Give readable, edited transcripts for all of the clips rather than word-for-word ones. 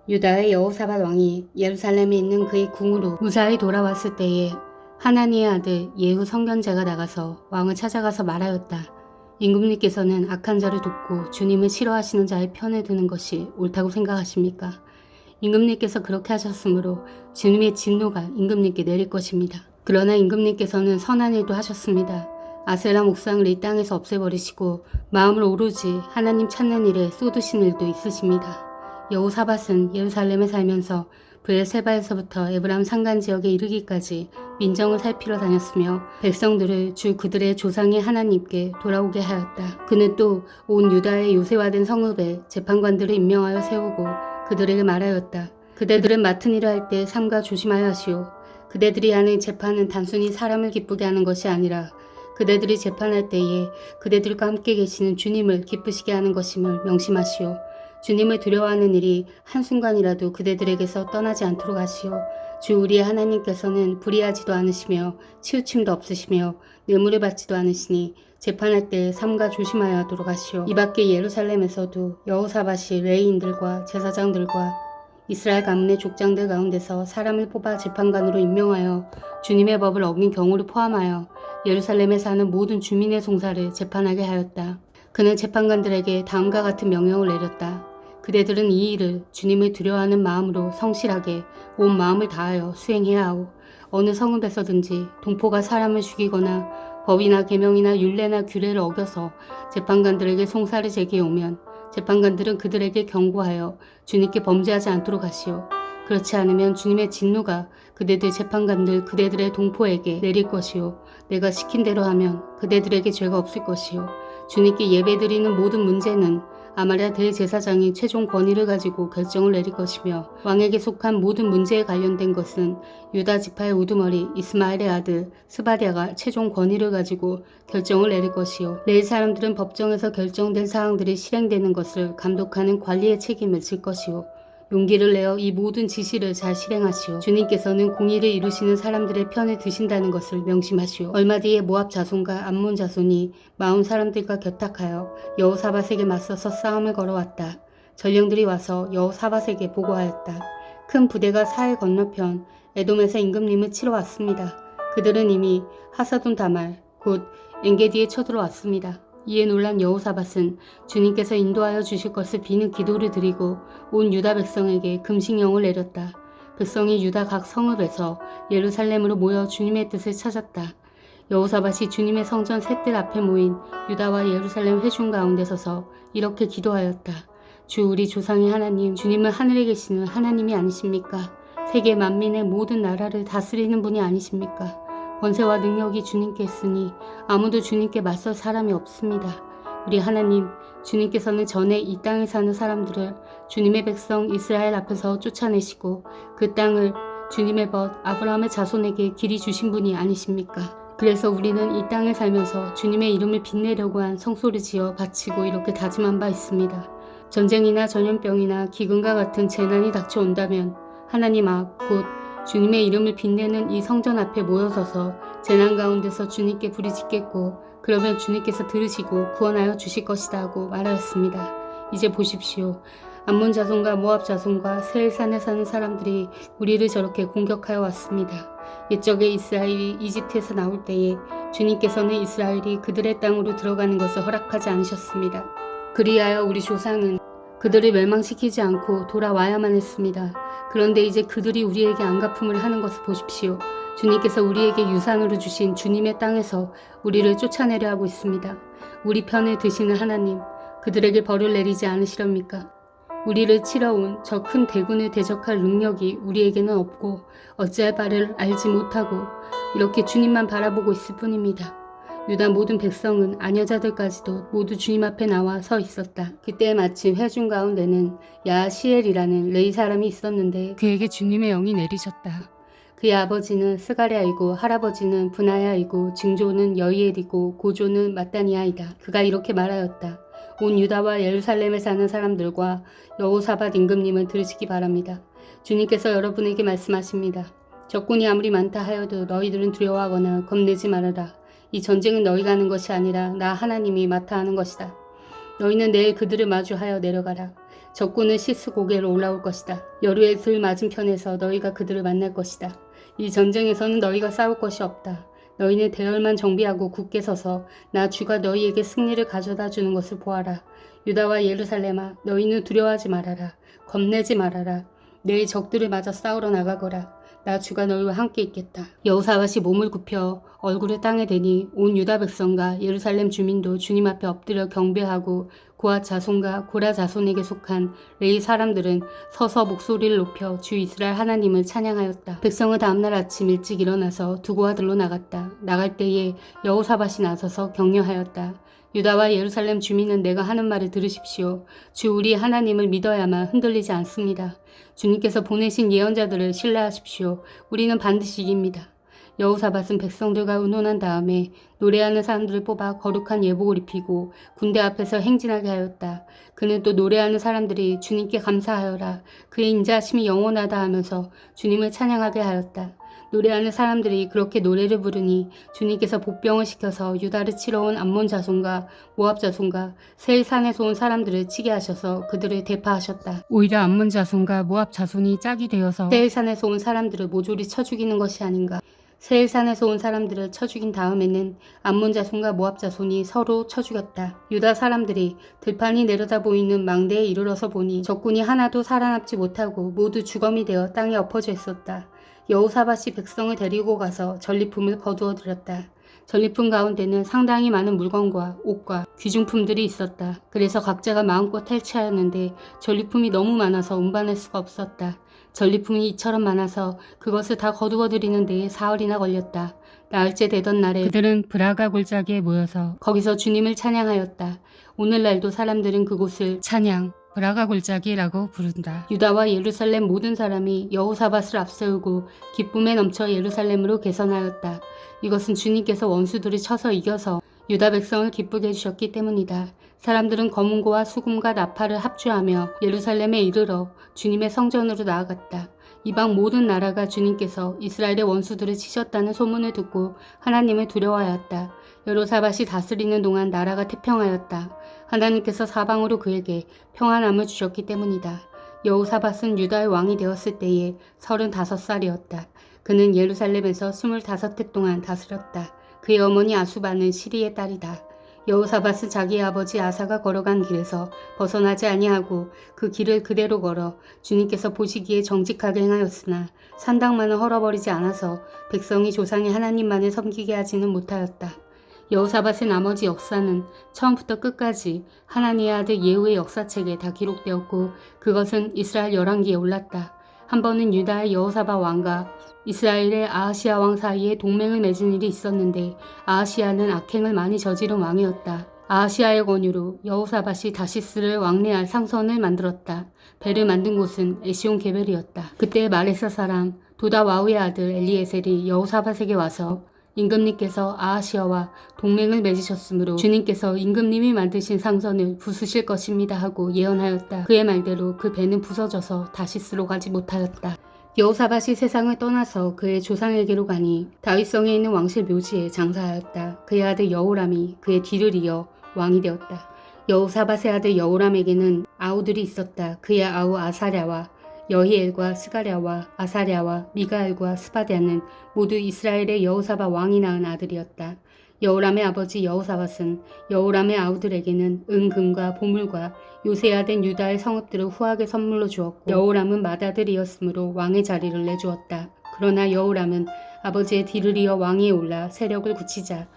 유다의 여호사밧 왕이 예루살렘에 있는 그의 궁으로 무사히 돌아왔을 때에 하나니의 아들 예후 선견자가 나가서 왕을 찾아가서 말하였다. 임금님께서는 악한 자를 돕고 주님을 싫어하시는 자의 편에 드는 것이 옳다고 생각하십니까? 임금님께서 그렇게 하셨으므로 주님의 진노가 임금님께 내릴 것입니다. 그러나 임금님께서는 선한 일도 하셨습니다. 아세라 목상을 이 땅에서 없애버리시고 마음을 오로지 하나님 찾는 일에 쏟으신 일도 있으십니다. 여호사밧은 예루살렘에 살면서 브엘세바에서부터 에브람 산간 지역에 이르기까지 민정을 살피러 다녔으며 백성들을 주 그들의 조상의 하나님께 돌아오게 하였다. 그는 또 온 유다의 요새화된 성읍에 재판관들을 임명하여 세우고 그들에게 말하였다. 그대들은 맡은 일을 할 때 삼가 조심하여 하시오. 그대들이 하는 재판은 단순히 사람을 기쁘게 하는 것이 아니라 그대들이 재판할 때에 그대들과 함께 계시는 주님을 기쁘시게 하는 것임을 명심하시오. 주님을 두려워하는 일이 한순간이라도 그대들에게서 떠나지 않도록 하시오. 주 우리의 하나님께서는 불의하지도 않으시며 치우침도 없으시며 뇌물을 받지도 않으시니 재판할 때 삼가 조심하여 하도록 하시오. 이 밖에 예루살렘에서도 여호사밧이 레위인들과 제사장들과 이스라엘 가문의 족장들 가운데서 사람을 뽑아 재판관으로 임명하여 주님의 법을 어긴 경우를 포함하여 예루살렘에 사는 모든 주민의 송사를 재판하게 하였다. 그는 재판관들에게 다음과 같은 명령을 내렸다. 그대들은 이 일을 주님을 두려워하는 마음으로 성실하게 온 마음을 다하여 수행해야 하오. 어느 성읍에서든지 동포가 사람을 죽이거나 법이나 계명이나 율례나 규례를 어겨서 재판관들에게 송사를 제기해 오면 재판관들은 그들에게 경고하여 주님께 범죄하지 않도록 하시오. 그렇지 않으면 주님의 진노가 그대들 재판관들 그대들의 동포에게 내릴 것이오. 내가 시킨 대로 하면 그대들에게 죄가 없을 것이오. 주님께 예배드리는 모든 문제는 아마랴 대제사장이 최종 권위를 가지고 결정을 내릴 것이며 왕에게 속한 모든 문제에 관련된 것은 유다 지파의 우두머리 이스마엘의 아들 스바랴가 최종 권위를 가지고 결정을 내릴 것이요. 레위 사람들은 법정에서 결정된 사항들이 실행되는 것을 감독하는 관리의 책임을 질 것이요. 용기를 내어 이 모든 지시를 잘 실행하시오. 주님께서는 공의를 이루시는 사람들의 편에 드신다는 것을 명심하시오. 얼마 뒤에 모압 자손과 암몬 자손이 마온 사람들과 결탁하여 여호사밧에게 맞서서 싸움을 걸어왔다. 전령들이 와서 여호사밧에게 보고하였다. 큰 부대가 사해 건너편 에돔에서 임금님을 치러 왔습니다. 그들은 이미 하사돈 다말 곧 엔게디에 쳐들어왔습니다. 이에 놀란 여호사밧은 주님께서 인도하여 주실 것을 비는 기도를 드리고 온 유다 백성에게 금식령을 내렸다. 백성이 유다 각 성읍에서 예루살렘으로 모여 주님의 뜻을 찾았다. 여호사밧이 주님의 성전 셋들 앞에 모인 유다와 예루살렘 회중 가운데 서서 이렇게 기도하였다. 주 우리 조상의 하나님, 주님은 하늘에 계시는 하나님이 아니십니까? 세계 만민의 모든 나라를 다스리는 분이 아니십니까? 권세와 능력이 주님께 있으니 아무도 주님께 맞설 사람이 없습니다. 우리 하나님, 주님께서는 전에 이 땅에 사는 사람들을 주님의 백성 이스라엘 앞에서 쫓아내시고 그 땅을 주님의 벗 아브라함의 자손에게 길이 주신 분이 아니십니까? 그래서 우리는 이 땅에 살면서 주님의 이름을 빛내려고 한 성소를 지어 바치고 이렇게 다짐한 바 있습니다. 전쟁이나 전염병이나 기근과 같은 재난이 닥쳐온다면 하나님 앞, 곧 주님의 이름을 빛내는 이 성전 앞에 모여서서 재난 가운데서 주님께 부르짖겠고 그러면 주님께서 들으시고 구원하여 주실 것이다 하고 말하였습니다. 이제 보십시오. 암몬 자손과 모압 자손과 세일산에 사는 사람들이 우리를 저렇게 공격하여 왔습니다. 옛적에 이스라엘이 이집트에서 나올 때에 주님께서는 이스라엘이 그들의 땅으로 들어가는 것을 허락하지 않으셨습니다. 그리하여 우리 조상은 그들을 멸망시키지 않고 돌아와야만 했습니다. 그런데 이제 그들이 우리에게 안갚음을 하는 것을 보십시오. 주님께서 우리에게 유산으로 주신 주님의 땅에서 우리를 쫓아내려 하고 있습니다. 우리 편에 드시는 하나님, 그들에게 벌을 내리지 않으시렵니까? 우리를 치러온 저 큰 대군을 대적할 능력이 우리에게는 없고 어찌할 바를 알지 못하고 이렇게 주님만 바라보고 있을 뿐입니다. 유다 모든 백성은 아녀자들까지도 모두 주님 앞에 나와 서 있었다. 그때 마침 회중 가운데는 야시엘이라는 레위 사람이 있었는데 그에게 주님의 영이 내리셨다. 그의 아버지는 스가랴이고 할아버지는 브나야이고 증조는 여이엘이고 고조는 마따니아이다. 그가 이렇게 말하였다. 온 유다와 예루살렘에 사는 사람들과 여호사밧 임금님을 들으시기 바랍니다. 주님께서 여러분에게 말씀하십니다. 적군이 아무리 많다 하여도 너희들은 두려워하거나 겁내지 말아라. 이 전쟁은 너희가 하는 것이 아니라 나 하나님이 맡아 하는 것이다. 너희는 내일 그들을 마주하여 내려가라. 적군은 시스 고개로 올라올 것이다. 여루의 들 맞은편에서 너희가 그들을 만날 것이다. 이 전쟁에서는 너희가 싸울 것이 없다. 너희는 대열만 정비하고 굳게 서서 나 주가 너희에게 승리를 가져다 주는 것을 보아라. 유다와 예루살렘아, 너희는 두려워하지 말아라. 겁내지 말아라. 내 적들을 맞아 싸우러 나가거라. 나 주가 너희와 함께 있겠다. 여호사밧이 몸을 굽혀 얼굴을 땅에 대니 온 유다 백성과 예루살렘 주민도 주님 앞에 엎드려 경배하고 고앗 자손과 고라 자손에게 속한 레위 사람들은 서서 목소리를 높여 주 이스라엘 하나님을 찬양하였다. 백성은 다음날 아침 일찍 일어나서 두고아들로 나갔다. 나갈 때에 여호사밧이 나서서 격려하였다. 유다와 예루살렘 주민은 내가 하는 말을 들으십시오. 주 우리 하나님을 믿어야만 흔들리지 않습니다. 주님께서 보내신 예언자들을 신뢰하십시오. 우리는 반드시 이깁니다. 여호사밧은 백성들과 의논한 다음에 노래하는 사람들을 뽑아 거룩한 예복을 입히고 군대 앞에서 행진하게 하였다. 그는 또 노래하는 사람들이 주님께 감사하여라. 그의 인자하심이 영원하다 하면서 주님을 찬양하게 하였다. 노래하는 사람들이 그렇게 노래를 부르니 주님께서 복병을 시켜서 유다를 치러 온 암몬 자손과 모압 자손과 세일 산에서 온 사람들을 치게 하셔서 그들을 대파하셨다. 오히려 암몬 자손과 모압 자손이 짝이 되어서 세일 산에서 온 사람들을 모조리 쳐 죽이는 것이 아닌가. 세일 산에서 온 사람들을 쳐 죽인 다음에는 암몬 자손과 모압 자손이 서로 쳐 죽였다. 유다 사람들이 들판이 내려다 보이는 망대에 이르러서 보니 적군이 하나도 살아남지 못하고 모두 주검이 되어 땅에 엎어져 있었다. 여호사밧이 백성을 데리고 가서 전리품을 거두어 들였다. 전리품 가운데는 상당히 많은 물건과 옷과 귀중품들이 있었다. 그래서 각자가 마음껏 탈취하였는데 전리품이 너무 많아서 운반할 수가 없었다. 전리품이 이처럼 많아서 그것을 다 거두어 들이는 데에 사흘이나 걸렸다. 나흘째 되던 날에 그들은 브라가 골짜기에 모여서 거기서 주님을 찬양하였다. 오늘날도 사람들은 그곳을 찬양 브라가 골짜기라고 부른다. 유다와 예루살렘 모든 사람이 여호사밧을 앞세우고 기쁨에 넘쳐 예루살렘으로 개선하였다. 이것은 주님께서 원수들을 쳐서 이겨서 유다 백성을 기쁘게 해주셨기 때문이다. 사람들은 검은고와 수금과 나팔을 합주하며 예루살렘에 이르러 주님의 성전으로 나아갔다. 이방 모든 나라가 주님께서 이스라엘의 원수들을 치셨다는 소문을 듣고 하나님을 두려워하였다. 여호사밧이 다스리는 동안 나라가 태평하였다. 하나님께서 사방으로 그에게 평안함을 주셨기 때문이다. 여호사밧은 유다의 왕이 되었을 때에 35살이었다. 그는 예루살렘에서 25해 동안 다스렸다. 그의 어머니 아수바는 시리의 딸이다. 여호사밧은 자기의 아버지 아사가 걸어간 길에서 벗어나지 아니하고 그 길을 그대로 걸어 주님께서 보시기에 정직하게 행하였으나 산당만은 헐어버리지 않아서 백성이 조상의 하나님만을 섬기게 하지는 못하였다. 여호사밧의 나머지 역사는 처음부터 끝까지 하나님의 아들 예후의 역사책에 다 기록되었고 그것은 이스라엘 열왕기에 올랐다. 한 번은 유다의 여호사밧 왕과 이스라엘의 아하시아 왕 사이에 동맹을 맺은 일이 있었는데 아하시아는 악행을 많이 저지른 왕이었다. 아하시아의 권유로 여호사밧이 다시스를 왕래할 상선을 만들었다. 배를 만든 곳은 에시온 게벨이었다. 그때 마레사 사람 도다와우의 아들 엘리에셀이 여호사밧에게 와서 임금님께서 아하시아와 동맹을 맺으셨으므로 주님께서 임금님이 만드신 상선을 부수실 것입니다 하고 예언하였다. 그의 말대로 그 배는 부서져서 다시스로 가지 못하였다. 여호사밧이 세상을 떠나서 그의 조상에게로 가니 다윗성에 있는 왕실 묘지에 장사하였다. 그의 아들 여호람이 그의 뒤를 이어 왕이 되었다. 여호사밧의 아들 여호람에게는 아우들이 있었다. 그의 아우 아사랴와 여히엘과 스가랴와 아사랴와 미가엘과 스바랴는 모두 이스라엘의 여호사밧 왕이 낳은 아들이었다. 여호람의 아버지 여호사밧은 여호람의 아우들에게는 은금과 보물과 요새화된 유다의 성읍들을 후하게 선물로 주었고 여호람은 맏아들이었으므로 왕의 자리를 내주었다. 그러나 여호람은 아버지의 뒤를 이어 왕위에 올라 세력을 굳히자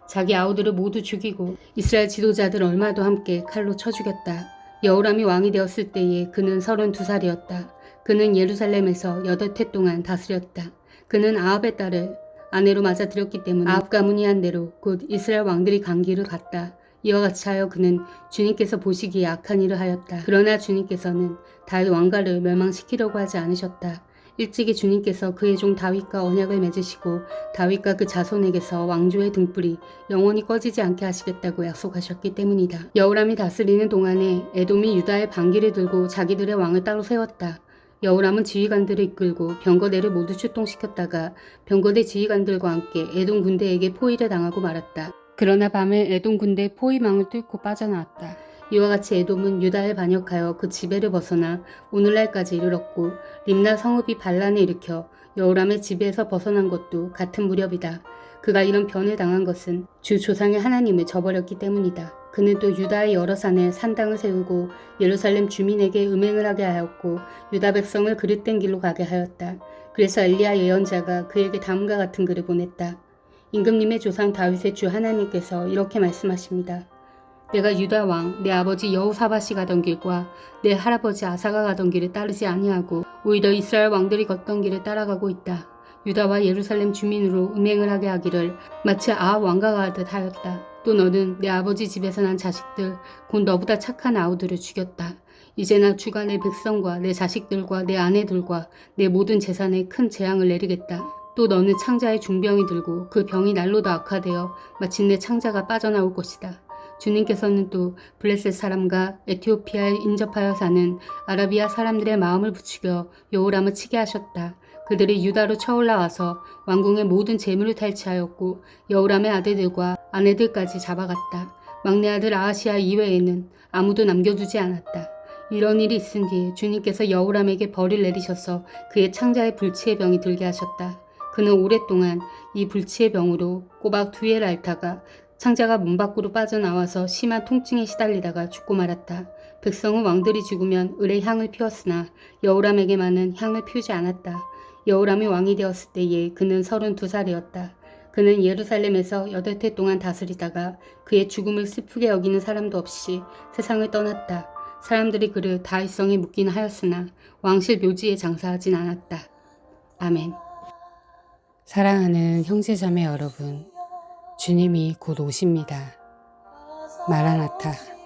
자기 아우들을 모두 죽이고 이스라엘 지도자들 얼마도 함께 칼로 쳐 죽였다. 여호람이 왕이 되었을 때에 그는 32살이었다. 그는 예루살렘에서 8해 동안 다스렸다. 그는 아합의 딸을 아내로 맞아들였기 때문에 아합 가문이 한 대로 곧 이스라엘 왕들이 간 길을 갔다. 이와 같이 하여 그는 주님께서 보시기에 악한 일을 하였다. 그러나 주님께서는 다윗 왕가를 멸망시키려고 하지 않으셨다. 일찍이 주님께서 그의 종 다윗과 언약을 맺으시고 다윗과 그 자손에게서 왕조의 등불이 영원히 꺼지지 않게 하시겠다고 약속하셨기 때문이다. 여호람이 다스리는 동안에 에돔이 유다의 반기를 들고 자기들의 왕을 따로 세웠다. 여호람은 지휘관들을 이끌고 병거대를 모두 출동시켰다가 병거대 지휘관들과 함께 에돔 군대에게 포위를 당하고 말았다. 그러나 밤에 에돔 군대 포위망을 뚫고 빠져나왔다. 이와 같이 에돔은 유다에 반역하여 그 지배를 벗어나 오늘날까지 이르렀고 림나 성읍이 반란을 일으켜 여호람의 지배에서 벗어난 것도 같은 무렵이다. 그가 이런 변을 당한 것은 주 조상의 하나님을 저버렸기 때문이다. 그는 또 유다의 여러 산에 산당을 세우고 예루살렘 주민에게 음행을 하게 하였고 유다 백성을 그릇된 길로 가게 하였다. 그래서 엘리야 예언자가 그에게 다음과 같은 글을 보냈다. 임금님의 조상 다윗의 주 하나님께서 이렇게 말씀하십니다. 내가 유다 왕 내 아버지 여호사밧이 가던 길과 내 할아버지 아사가 가던 길을 따르지 아니하고 오히려 이스라엘 왕들이 걷던 길을 따라가고 있다. 유다와 예루살렘 주민으로 음행을 하게 하기를 마치 아합 왕가가 하듯 하였다. 또 너는 내 아버지 집에서 난 자식들 곧 너보다 착한 아우들을 죽였다. 이제 나 주가 내 백성과 내 자식들과 내 아내들과 내 모든 재산에 큰 재앙을 내리겠다. 또 너는 창자의 중병이 들고 그 병이 날로 더 악화되어 마침내 창자가 빠져나올 것이다. 주님께서는 또 블레셋 사람과 에티오피아에 인접하여 사는 아라비아 사람들의 마음을 부추겨 여호람을 치게 하셨다. 그들이 유다로 쳐올라와서 왕궁의 모든 재물을 탈취하였고 여호람의 아들들과 아내들까지 잡아갔다. 막내 아들 아하시아 이외에는 아무도 남겨두지 않았다. 이런 일이 있은 뒤에 주님께서 여호람에게 벌을 내리셔서 그의 창자의 불치의 병이 들게 하셨다. 그는 오랫동안 이 불치의 병으로 꼬박 2해를 앓다가 창자가 문 밖으로 빠져나와서 심한 통증에 시달리다가 죽고 말았다. 백성은 왕들이 죽으면 을의 향을 피웠으나 여호람에게만은 향을 피우지 않았다. 여호람이 왕이 되었을 때에 그는 32살이었다. 그는 예루살렘에서 8해 동안 다스리다가 그의 죽음을 슬프게 여기는 사람도 없이 세상을 떠났다. 사람들이 그를 다윗성에 묻긴 하였으나 왕실 묘지에 장사하진 않았다. 아멘. 사랑하는 형제자매 여러분, 주님이 곧 오십니다. 마라나타.